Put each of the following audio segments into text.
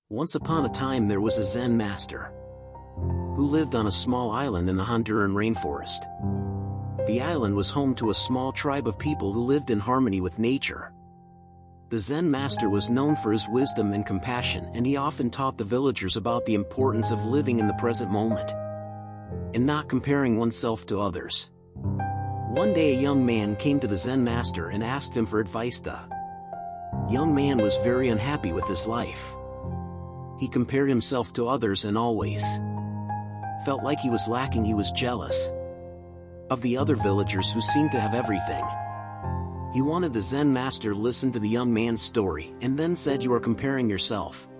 Once upon a time there was a Zen master who lived on a small island in the Honduran rainforest. The island was home to a small tribe of people who lived in harmony with nature. The Zen master was known for his wisdom and compassion, and he often taught the villagers about the importance of living in the present moment and not comparing oneself to others. One day a young man came to the Zen master and asked him for advice. The young man was very unhappy with his life. He compared himself to others and always felt like he was lacking. He was jealous of the other villagers who seemed to have everything. He wanted the Zen master to listen to the young man's story and then said, "You are comparing yourself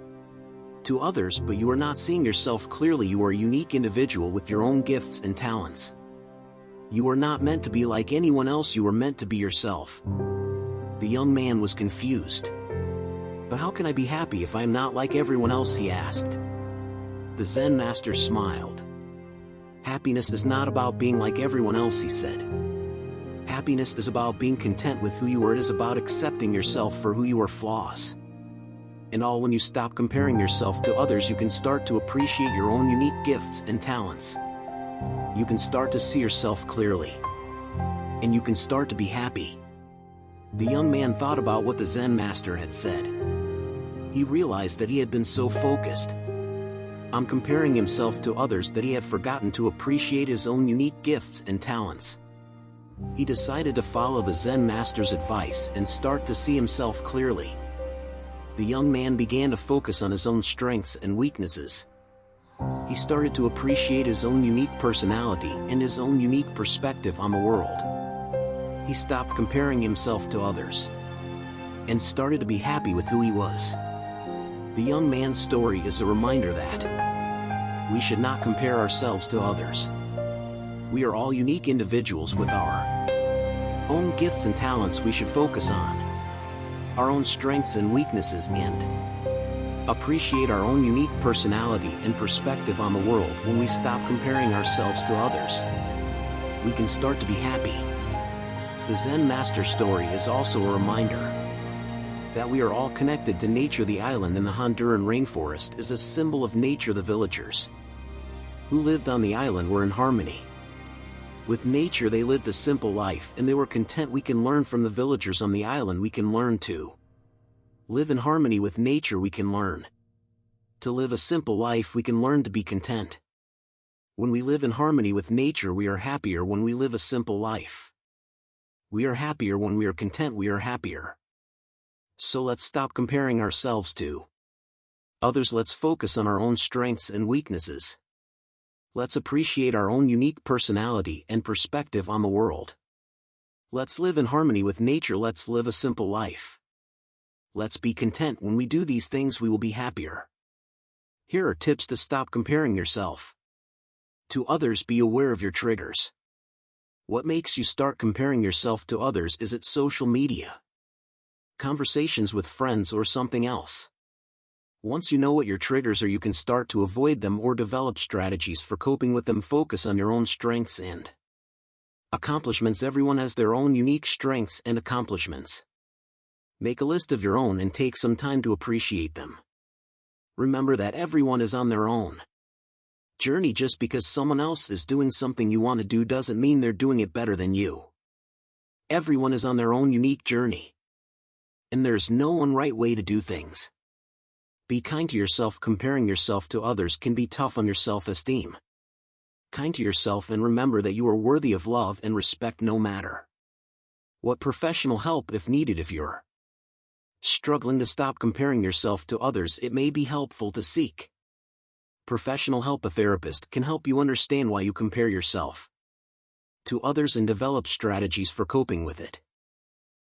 to others, but you are not seeing yourself clearly. You are a unique individual with your own gifts and talents. You are not meant to be like anyone else. You are meant to be yourself." The young man was confused. "But how can I be happy if I am not like everyone else?" he asked. The Zen master smiled. "Happiness is not about being like everyone else," he said. "Happiness is about being content with who you are. It is about accepting yourself for who you are, flaws and all. When you stop comparing yourself to others, you can start to appreciate your own unique gifts and talents. You can start to see yourself clearly, and you can start to be happy." The young man thought about what the Zen master had said. He realized that he had been so focused on comparing himself to others that he had forgotten to appreciate his own unique gifts and talents. He decided to follow the Zen master's advice and start to see himself clearly. The young man began to focus on his own strengths and weaknesses. He started to appreciate his own unique personality and his own unique perspective on the world. He stopped comparing himself to others and started to be happy with who he was. The young man's story is a reminder that we should not compare ourselves to others. We are all unique individuals with our own gifts and talents. We should focus on our own strengths and weaknesses and appreciate our own unique personality and perspective on the world. When we stop comparing ourselves to others, we can start to be happy. The Zen master story is also a reminder that we are all connected to nature. The island in the Honduran rainforest is a symbol of nature. The villagers who lived on the island were in harmony with nature. They lived a simple life and they were content. We can learn from the villagers on the island. We can learn to live in harmony with nature. We can learn to live a simple life. We can learn to be content. When we live in harmony with nature, we are happier. When we live a simple life, we are happier. When we are content, we are happier. So let's stop comparing ourselves to others. Let's focus on our own strengths and weaknesses. Let's appreciate our own unique personality and perspective on the world. Let's live in harmony with nature. Let's live a simple life. Let's be content. When we do these things, we will be happier. Here are tips to stop comparing yourself to others. Be aware of your triggers. What makes you start comparing yourself to others? Is it social media, conversations with friends, or something else? Once you know what your triggers are, you can start to avoid them or develop strategies for coping with them. Focus on your own strengths and accomplishments. Everyone has their own unique strengths and accomplishments. Make a list of your own and take some time to appreciate them. Remember that everyone is on their own journey. Just because someone else is doing something you want to do doesn't mean they're doing it better than you. Everyone is on their own unique journey, and there's no one right way to do things. Be kind to yourself. Comparing yourself to others can be tough on your self-esteem. Kind to yourself and remember that you are worthy of love and respect no matter what. Professional help if needed. If you're struggling to stop comparing yourself to others, it may be helpful to seek professional help. A therapist can help you understand why you compare yourself to others and develop strategies for coping with it.